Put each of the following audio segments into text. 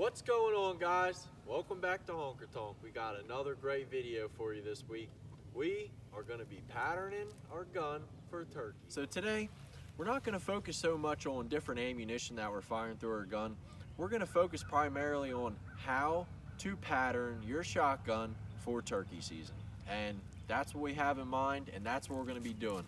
What's going on, guys? Welcome back to Honker Tonk. We got another great video for you this week. We are going to be patterning our gun for turkey. So today, we're not going to focus so much on different ammunition that we're firing through our gun. We're going to focus primarily on how to pattern your shotgun for turkey season. And that's what we have in mind, and that's what we're going to be doing.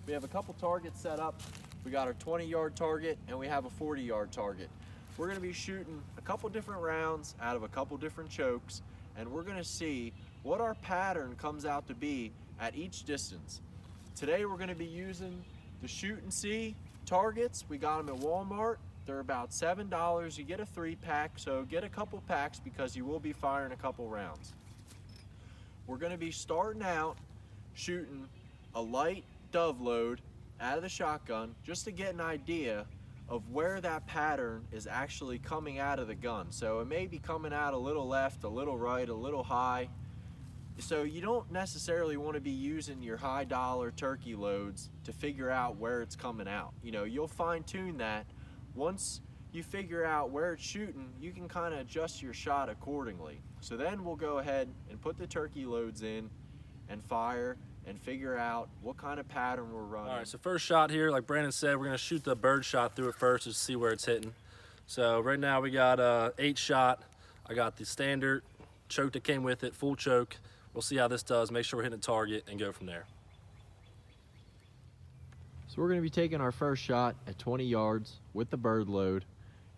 We have a couple targets set up. We got our 20-yard target, and we have a 40-yard target. We're going to be shooting a couple different rounds out of a couple different chokes, and we're going to see what our pattern comes out to be at each distance. Today we're going to be using the Shoot and See targets. We got them at Walmart. They're about $7. You get a 3-pack, so get a couple packs because you will be firing a couple rounds. We're going to be starting out shooting a light dove load out of the shotgun just to get an idea of where that pattern is actually coming out of the gun. So it may be coming out a little left, a little right, a little high. So you don't necessarily want to be using your high dollar turkey loads to figure out where it's coming out. You know, you'll fine tune that. Once you figure out where it's shooting, you can kind of adjust your shot accordingly. So then we'll go ahead and put the turkey loads in and fire and figure out what kind of pattern we're running. All right, so first shot here, like Brandon said, we're gonna shoot the bird shot through it first to see where it's hitting. So right now we got 8 shot. I got the standard choke that came with it, full choke. We'll see how this does, make sure we're hitting the target and go from there. So we're gonna be taking our first shot at 20 yards with the bird load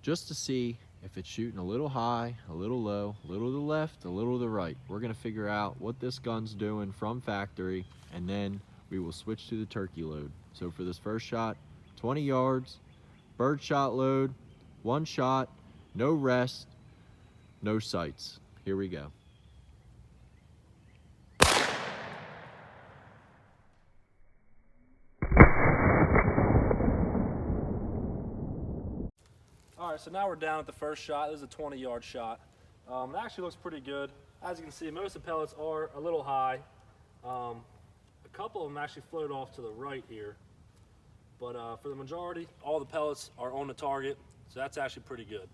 just to see if it's shooting a little high, a little low, a little to the left, a little to the right. We're gonna figure out what this gun's doing from factory, and then we will switch to the turkey load. So for this first shot, 20 yards, bird shot load, 1 shot, no rest, no sights. Here we go. All right, so now we're down at the first shot. This is a 20-yard shot. It actually looks pretty good. As you can see, most of the pellets are a little high. A couple of them actually float off to the right here. But for the majority, all the pellets are on the target, so that's actually pretty good.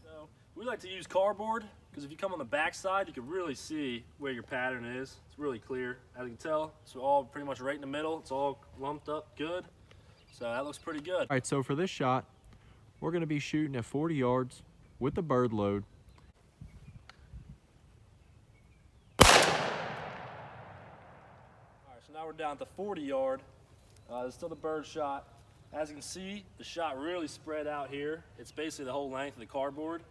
So we like to use cardboard, because if you come on the back side, you can really see where your pattern is. It's really clear. As you can tell, it's all pretty much right in the middle. It's all lumped up good. So that looks pretty good. All right, so for this shot, we're gonna be shooting at 40 yards with the bird load. All right, so now we're down to 40 yard. There's still the bird shot. As you can see, the shot really spread out here. It's basically the whole length of the cardboard.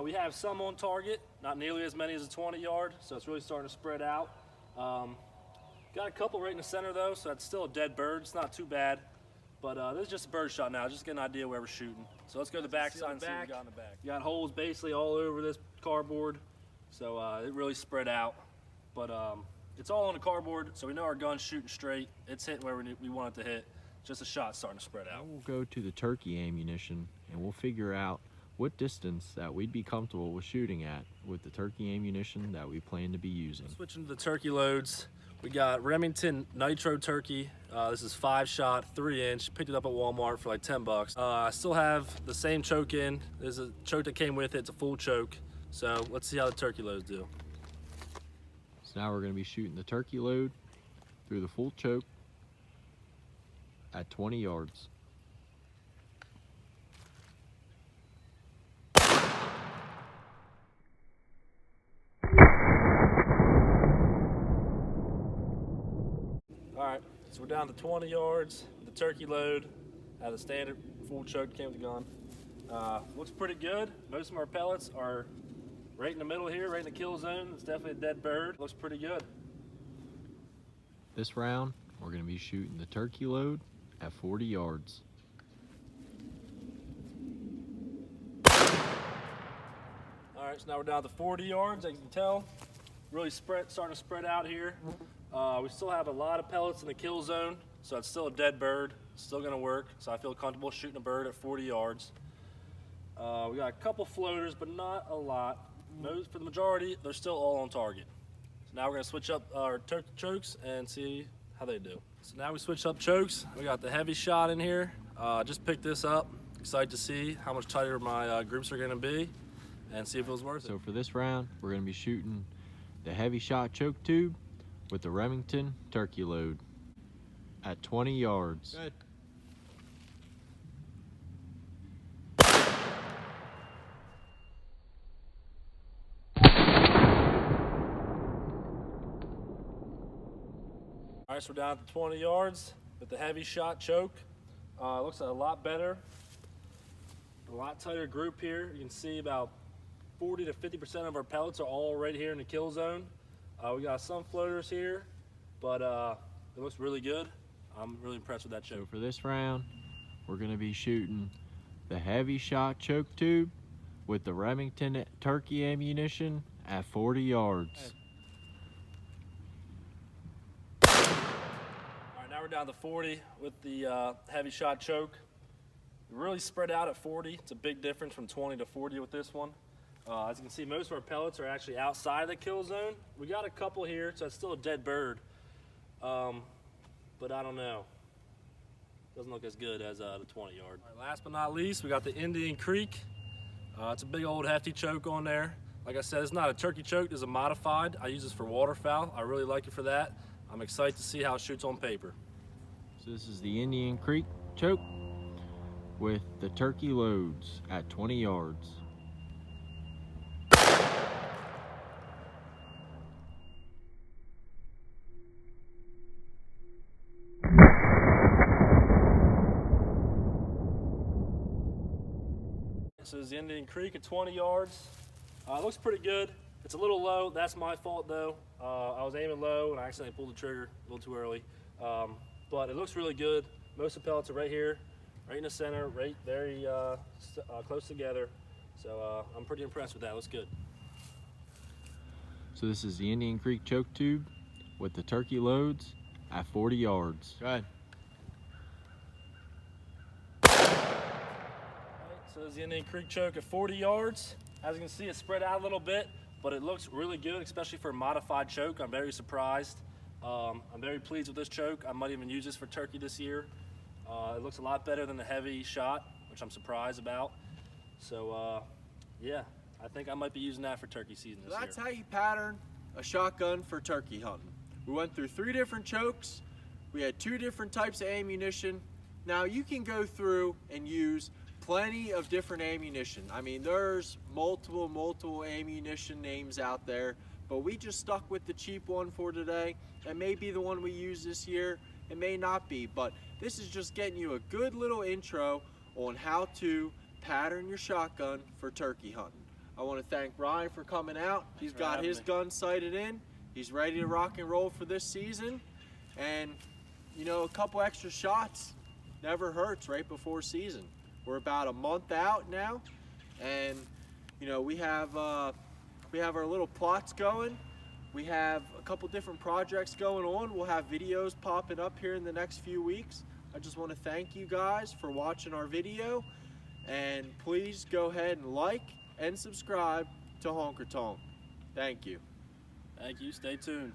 We have some on target, not nearly as many as a 20 yard, so it's really starting to spread out. Got a couple right in the center though, so that's still a dead bird. It's not too bad. But this is just a bird shot now, just get an idea where we're shooting. So let's go to the back side and see what we got in the back. You got holes basically all over this cardboard, so it really spread out. But it's all on the cardboard, so we know our gun's shooting straight. It's hitting where we want it to hit. Just a shot starting to spread out. We'll go to the turkey ammunition and we'll figure out what distance that we'd be comfortable with shooting at with the turkey ammunition that we plan to be using. Switching to the turkey loads. We got Remington Nitro turkey. This is 5-shot, 3-inch. Picked it up at Walmart for like 10 bucks. I still have the same choke in. There's a choke that came with it. It's a full choke. So let's see how the turkey loads do. So now we're going to be shooting the turkey load through the full choke at 20 yards. All right, so we're down to 20 yards with the turkey load. The standard full choke came with the gun. Looks pretty good. Most of our pellets are right in the middle here, right in the kill zone. It's definitely a dead bird. Looks pretty good. This round, we're going to be shooting the turkey load at 40 yards. All right, so now we're down to 40 yards, as you can tell. Really starting to spread out here. We still have a lot of pellets in the kill zone, so it's still a dead bird. It's still gonna work, so I feel comfortable shooting a bird at 40 yards. We got a couple floaters, but not a lot. For the majority, they're still all on target. So now we're gonna switch up our chokes and see how they do. So now we switch up chokes. We got the heavy shot in here. Just picked this up. Excited to see how much tighter my groups are gonna be. and see if it was worth it. So for this round, we're going to be shooting the heavy shot choke tube with the Remington turkey load at 20 yards. Good. All right, so we're down to 20 yards with the heavy shot choke. Looks a lot better. A lot tighter group here. You can see about 40 to 50% of our pellets are all right here in the kill zone. We got some floaters here, but it looks really good. I'm really impressed with that choke. So for this round, we're going to be shooting the heavy shot choke tube with the Remington turkey ammunition at 40 yards. Hey. We're down to 40 with the heavy shot choke. Really spread out at 40. It's a big difference from 20 to 40 with this one. As you can see, most of our pellets are actually outside the kill zone. We got a couple here, so it's still a dead bird. But I don't know. Doesn't look as good as the 20 yard. All right, last but not least, we got the Indian Creek. It's a big old hefty choke on there. Like I said, it's not a turkey choke, it's a modified. I use this for waterfowl. I really like it for that. I'm excited to see how it shoots on paper. So this is the Indian Creek choke with the turkey loads at 20 yards. This is the Indian Creek at 20 yards. It looks pretty good. It's a little low. That's my fault though. I was aiming low and I accidentally pulled the trigger a little too early. But it looks really good. Most of the pellets are right here, right in the center, right very close together. So I'm pretty impressed with that. Looks good. So this is the Indian Creek choke tube with the turkey loads at 40 yards. Go ahead. So there's the Indian Creek choke at 40 yards. As you can see, it's spread out a little bit, but it looks really good, especially for a modified choke. I'm very surprised. I'm very pleased with this choke. I might even use this for turkey this year. It looks a lot better than the heavy shot, which I'm surprised about. So yeah, I think I might be using that for turkey season this year. That's how you pattern a shotgun for turkey hunting. We went through 3 different chokes. We had 2 different types of ammunition. Now you can go through and use plenty of different ammunition. I mean, there's multiple ammunition names out there, but we just stuck with the cheap one for today. It may be the one we use this year, it may not be, but this is just getting you a good little intro on how to pattern your shotgun for turkey hunting. I want to thank Ryan for coming out. He's got his gun sighted in. He's ready to rock and roll for this season. And, you know, a couple extra shots never hurts right before season. We're about a month out now, and, you know, we have our little plots going. We have a couple different projects going on. We'll have videos popping up here in the next few weeks. I just want to thank you guys for watching our video, and please go ahead and like and subscribe to Honker Tonk. Thank you. Thank you. Stay tuned.